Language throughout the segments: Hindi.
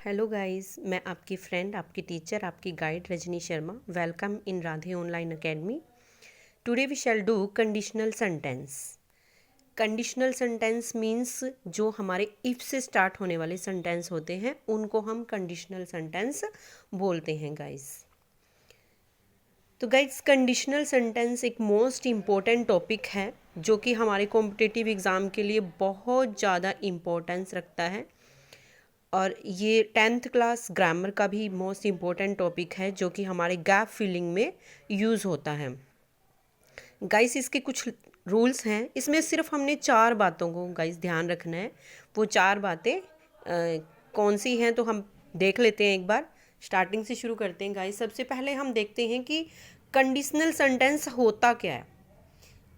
हेलो गाइस, मैं आपकी फ्रेंड, आपकी टीचर, आपकी guide Rajni Sharma. Welcome in Radhe online academy. Today we shall do conditional sentence. Conditional sentence means जो हमारे इफ़ से स्टार्ट होने वाले सेंटेंस होते हैं उनको हम कंडीशनल सेंटेंस बोलते हैं गाइस। तो गाइस, कंडीशनल सेंटेंस एक मोस्ट इम्पॉर्टेंट टॉपिक है जो कि हमारे कॉम्पिटिटिव एग्ज़ाम के लिए बहुत ज़्यादा इम्पोर्टेंस रखता है। और ये 10th क्लास ग्रामर का भी मोस्ट इम्पोर्टेंट टॉपिक है जो कि हमारे गैप फिलिंग में यूज़ होता है। गाइस, इसके कुछ रूल्स हैं। इसमें सिर्फ हमने 4 बातों को गाइस ध्यान रखना है। वो 4 बातें कौन सी हैं तो हम देख लेते हैं। एक बार स्टार्टिंग से शुरू करते हैं गाइस। सबसे पहले हम देखते हैं कि कंडीशनल सेंटेंस होता क्या है।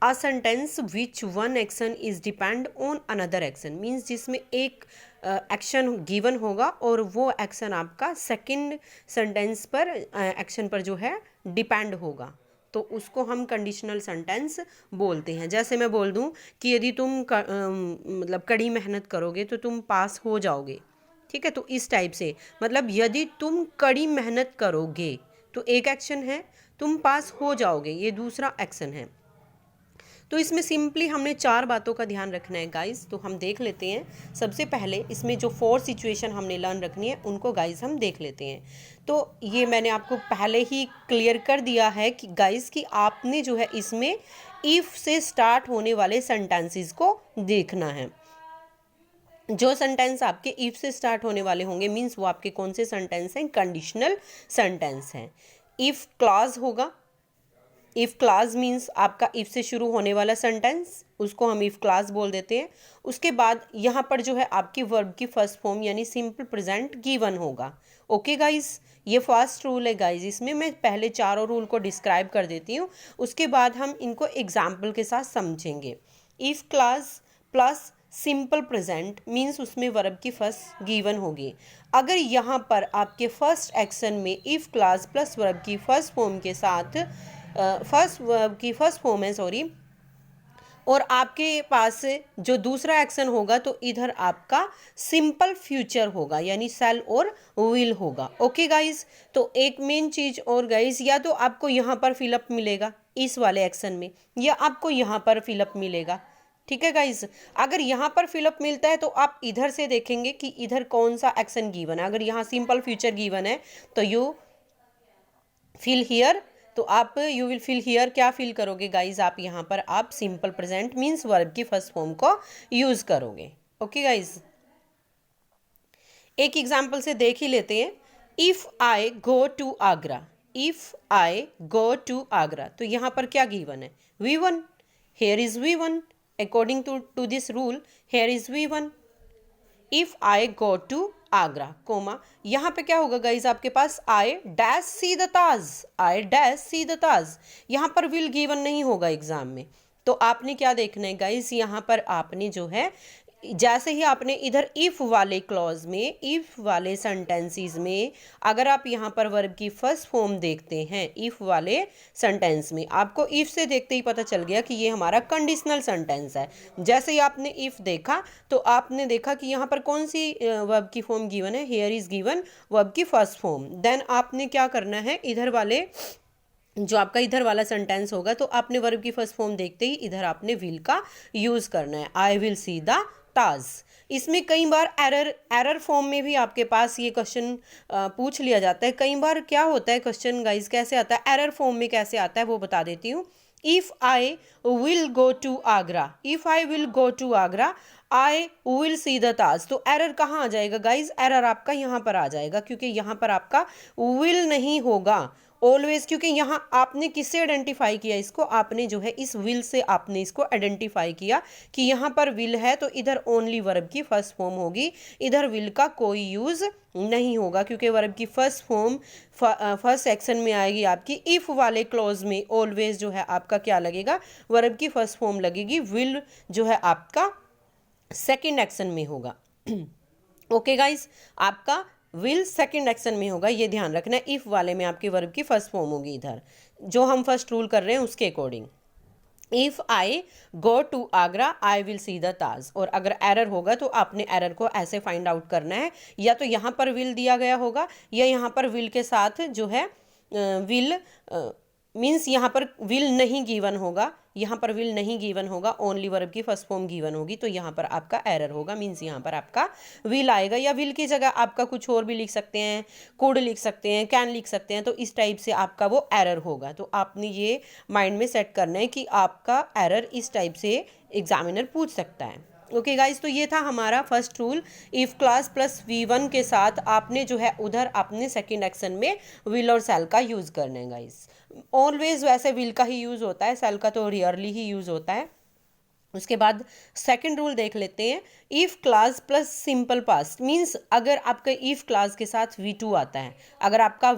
A sentence which one action is depend on another action means जिसमें एक एक्शन गिवन होगा और वो एक्शन आपका सेकंड सेंटेंस पर एक्शन पर जो है डिपेंड होगा, तो उसको हम कंडीशनल सेंटेंस बोलते हैं। जैसे मैं बोल दूं कि यदि तुम मतलब कड़ी मेहनत करोगे तो तुम पास हो जाओगे, ठीक है। तो इस टाइप से मतलब यदि तुम कड़ी मेहनत करोगे तो एक एक्शन है, तुम पास हो जाओगे ये दूसरा एक्शन है। तो इसमें सिंपली हमने 4 बातों का ध्यान रखना है गाइस। तो हम देख लेते हैं। सबसे पहले इसमें जो 4 सिचुएशन हमने लर्न रखनी है उनको गाइस हम देख लेते हैं। तो ये मैंने आपको पहले ही क्लियर कर दिया है कि गाइस कि आपने जो है इसमें इफ़ से स्टार्ट होने वाले सेंटेंसेस को देखना है। जो सेंटेंस आपके इफ से स्टार्ट होने वाले होंगे मीन्स वो आपके कौन से सेंटेंस हैं, कंडीशनल सेंटेंस हैं। इफ क्लॉज होगा, इफ़ क्लास मीन्स आपका इफ़ से शुरू होने वाला सेंटेंस, उसको हम इफ़ क्लास बोल देते हैं। उसके बाद यहाँ पर जो है आपकी वर्ब की फर्स्ट फॉर्म यानी सिंपल प्रेजेंट गिवन होगा। ओके गाइस, ये फर्स्ट रूल है गाइस। इसमें मैं पहले चारों रूल को डिस्क्राइब कर देती हूँ, उसके बाद हम इनको एग्जाम्पल के साथ समझेंगे। If class plus simple present means उसमें वर्ब की फर्स्ट गिवन होगी। अगर यहाँ पर आपके फर्स्ट एक्शन में इफ़ क्लास प्लस वर्ब की फर्स्ट फॉर्म के साथ फर्स्ट वर्ब की फर्स्ट फॉर्म है सॉरी, और आपके पास जो दूसरा एक्शन होगा तो इधर आपका सिंपल फ्यूचर होगा यानी शैल और विल होगा। ओके गाइस, तो एक मेन चीज और गाइस, या तो आपको यहाँ पर फिलअप मिलेगा इस वाले एक्शन में या आपको यहाँ पर फिलअप मिलेगा, ठीक है गाइस। अगर यहाँ पर फिलअप मिलता है तो आप इधर से देखेंगे कि इधर कौन सा एक्शन गिवन है। अगर यहाँ सिंपल फ्यूचर गिवन है तो यू फिल हियर, तो आप यू विल फिल हियर क्या फिल करोगे गाइज, आप यहाँ पर आप सिंपल प्रेजेंट मीन्स वर्ब की फर्स्ट फॉर्म को यूज करोगे। ओके गाइज, एक एग्जाम्पल से देख ही लेते हैं। If I go to Agra, if I go to Agra, तो यहाँ पर क्या गिवन है, V1। Here is V1 according to this rule, here is V1। If I go to Agra comma, यहाँ पे क्या होगा गाइज, आपके पास I dash see the Taj, I dash see the Taj. यहाँ पर विल गिवन नहीं होगा एग्जाम में, तो आपने क्या देखना है गाइज, यहाँ पर आपने जो है जैसे ही आपने इधर इफ वाले क्लॉज में, इफ वाले सेंटेंसेस में अगर आप यहाँ पर वर्ब की फर्स्ट फॉर्म देखते हैं इफ वाले सेंटेंस में, आपको इफ से देखते ही पता चल गया कि ये हमारा कंडीशनल सेंटेंस है। जैसे ही आपने इफ देखा तो आपने देखा कि यहाँ पर कौन सी वर्ब की फॉर्म गिवन है, हेयर इज गिवन वर्ब की फर्स्ट फॉर्म। देन आपने क्या करना है, इधर वाले जो आपका इधर वाला सेंटेंस होगा तो आपने वर्ब की फर्स्ट फॉर्म देखते ही इधर आपने विल का यूज करना है, आई विल सी द ताज। इसमें कई बार एरर फॉर्म में भी आपके पास ये क्वेश्चन पूछ लिया जाता है। कई बार क्या होता है क्वेश्चन गाइज, कैसे आता है एरर फॉर्म में, कैसे आता है वो बता देती हूँ। If I will go to Agra, if I will go to Agra I will see the Taj, तो एरर कहाँ आ जाएगा गाइज, एरर आपका यहाँ पर आ जाएगा क्योंकि यहाँ पर आपका विल नहीं होगा ऑलवेज, क्योंकि यहाँ आपने किससे आइडेंटिफाई किया इसको, आपने जो है इस विल से आपने इसको आइडेंटिफाई किया कि यहाँ पर विल है तो इधर ओनली वर्ब की फर्स्ट फॉर्म होगी, इधर विल का कोई यूज नहीं होगा क्योंकि वर्ब की फर्स्ट फॉर्म फर्स्ट सेक्शन में आएगी आपकी इफ वाले क्लॉज में। ऑलवेज जो है आपका क्या लगेगा, वर्ब की फर्स्ट फॉर्म लगेगी, विल जो है आपका सेकेंड एक्शन में होगा। ओके गाइस, आपका विल सेकंड एक्शन में होगा, ये ध्यान रखना है। इफ वाले में आपके वर्ब की फर्स्ट फॉर्म होगी इधर, जो हम फर्स्ट रूल कर रहे हैं उसके according. If I go to Agra I will see the Taj. और अगर एरर होगा तो आपने एरर को ऐसे फाइंड आउट करना है, या तो यहाँ पर विल दिया गया होगा या यहाँ पर विल के साथ जो है विल मीन्स यहाँ पर विल नहीं गिवन होगा, यहाँ पर विल नहीं गिवन होगा, ओनली वर्ब की फर्स्ट फॉर्म गिवन होगी, तो यहाँ पर आपका एरर होगा। मीन्स यहाँ पर आपका विल आएगा, या विल की जगह आपका कुछ और भी लिख सकते हैं, कुड लिख सकते हैं, कैन लिख सकते हैं, तो इस टाइप से आपका वो एरर होगा। तो आपने ये माइंड में सेट करना है कि आपका एरर इस टाइप से एग्जामिनर पूछ सकता है। ओके गाइज, तो ये था हमारा first rule. If class plus V1 के साथ आपने जो है उधर अपने सेकंड एक्शन में विल और सेल का यूज़ करना है गाइज। ऑलवेज वैसे विल का ही यूज़ होता है, सेल का तो रेयरली ही यूज़ होता है। उसके बाद सेकंड रूल देख लेते हैं। If class plus simple past means अगर आपका इफ़ क्लास के साथ V2 आता है, अगर आपका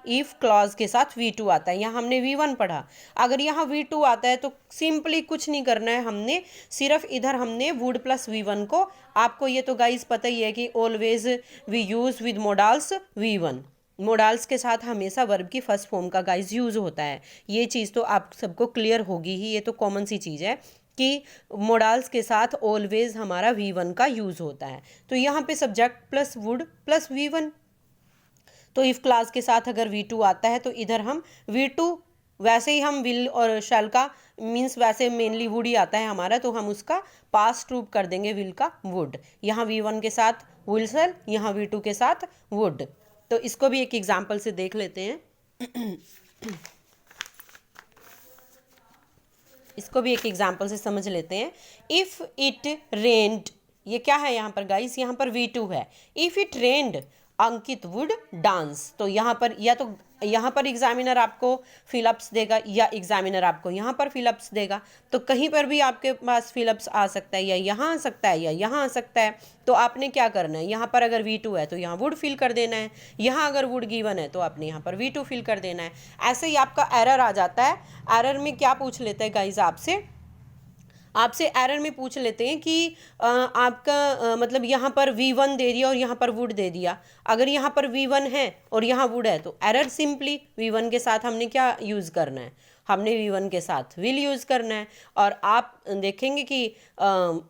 इफ़ क्लास के साथ V2 आता है, यहाँ हमने V1 पढ़ा, अगर यहाँ V2 आता है तो सिंपली कुछ नहीं करना है, हमने सिर्फ इधर हमने वुड प्लस V1 को, आपको ये तो गाइज पता ही है कि always we use with modals V1, modals के साथ हमेशा वर्ब की फर्स्ट फॉर्म का गाइज यूज़ होता है। ये चीज़ तो आप सबको क्लियर होगी ही, ये तो कॉमन सी चीज़ है कि मोडाल्स के साथ ऑलवेज हमारा V1 का यूज़ होता है। तो यहाँ पे subject plus would plus V1, तो इफ़ क्लास के साथ अगर V2 आता है तो इधर हम V2, वैसे ही हम विल और शैल का मीन्स वैसे मेनली वुड ही आता है हमारा, तो हम उसका पास्ट रूप कर देंगे विल का वुड। यहाँ V1 के साथ विल शैल, यहाँ V2 के साथ वुड। तो इसको भी एक एग्जाम्पल से देख लेते हैं। इसको भी एक एग्जाम्पल से समझ लेते हैं। इफ़ इट रेन्ड, ये क्या है यहाँ पर गाइस, यहाँ पर V2 है। If it rained Ankit would dance, तो यहाँ पर या तो यहाँ पर एग्जामिनर आपको फिलअप्स देगा या एग्जामिनर आपको यहाँ पर फिलअप्स देगा, तो कहीं पर भी आपके पास फिलअप्स आ सकता है, या यहाँ आ सकता है या यहाँ आ सकता है। तो आपने क्या करना है, यहाँ पर अगर V2 है तो यहाँ वुड फिल कर देना है, यहाँ अगर वुड गिवन है तो आपने यहाँ पर V2 फिल कर देना है। ऐसे ही आपका एरर आ जाता है। एरर में क्या पूछ लेते हैं गाइज, आपसे एरर में पूछ लेते हैं कि आपका मतलब यहाँ पर V1 दे दिया और यहाँ पर वुड दे दिया। अगर यहाँ पर V1 है और यहाँ वुड है तो एरर सिंपली V1 के साथ हमने क्या यूज़ करना है, हमने V1 के साथ विल यूज़ करना है। और आप देखेंगे कि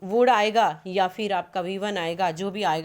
वुड आएगा या फिर आपका V1 आएगा, जो भी आएगा